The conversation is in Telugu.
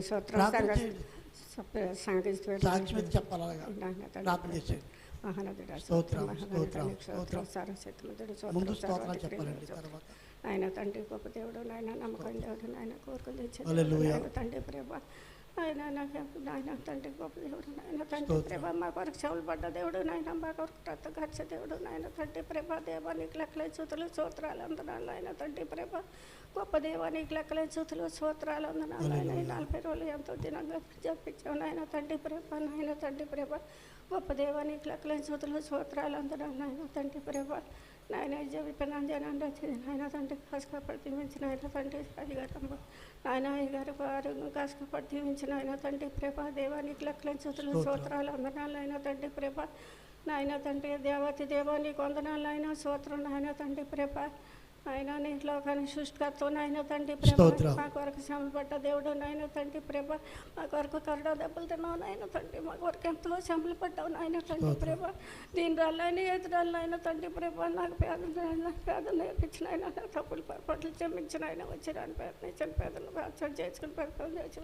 సాక్షి చెప్పాలి ముందు స్తోత్రాలు చెప్పాలండి. తర్వాత ఆయన తండ్రి గొప్ప దేవుడు, నాయన నమ్మకం దేవుడు, నాయన కోరికలు తెచ్చేది తండ్రి ప్రభా. ఆయన నాయన తండ్రి గొప్ప దేవుడు, నాయన తండ్రి ప్రభా. మా కొరకు చెవులు పడ్డ దేవుడు, నాయన మా కొరకు రక్త ఖర్చు దేవుడు, నాయన తండ్రి ప్రభా. దేవానికి లెక్కలే చూతులు స్తోత్రాలు అందనాలు, ఆయన తండ్రి ప్రభా. గొప్ప దేవానికి లెక్కలే చూతులు స్తోత్రాలు అందనాలు, ఆయన 40 రోజులు ఎంతో దినంగా జరిపించావు, నాయన తండ్రి ప్రభా. నాయన తండ్రి ప్రభా. గొప్ప దేవానికి లెక్కలే చూతులు స్తోత్రాలు అందనాలు, నాయన తండ్రి ప్రభా. నాయన జీవితనాన్ని నాయన తండ్రి కష్టపడి దీవించిన ఆయన తండ్రి అయ్యగారు, నాయన అయ్యగారు ఆరోగ్యం కష్టపడి దీవించిన ఆయన తండ్రి ప్రభా. దేవానికి లెక్కలేని చూతులు స్తోత్రాలు వందనాలు, ఆయన తండ్రి ప్రభా. నాయన తండ్రి దేవతి దేవానికి వందనాలు, ఆయన స్తోత్రం, నాయన తండ్రి ప్రభా. ఆయన నీ లోకాన్ని సృష్టికర్త, నాయన తండ్రి ప్రభా. మా కొరకు శ్రమ పడ్డ దేవుడు, నాయన తండ్రి ప్రభా. మా కొరకు కరడా దెబ్బలు తిన్నావు, నాయన తండ్రి. మా కొరకు ఎంతో శ్రమలు పడ్డావు, నాయన తండ్రి ప్రభా. దీని రాళ్ళని ఎదురాళ్ళు, ఆయన తండ్రి ప్రభా. నాకు పేదలు నేర్పించిన ఆయన, తప్పులు పొరపాట్లు క్షమించిన ఆయన, వచ్చిన ప్రయత్నించిన పేదలు చేసుకుని పెడతాం, చేసి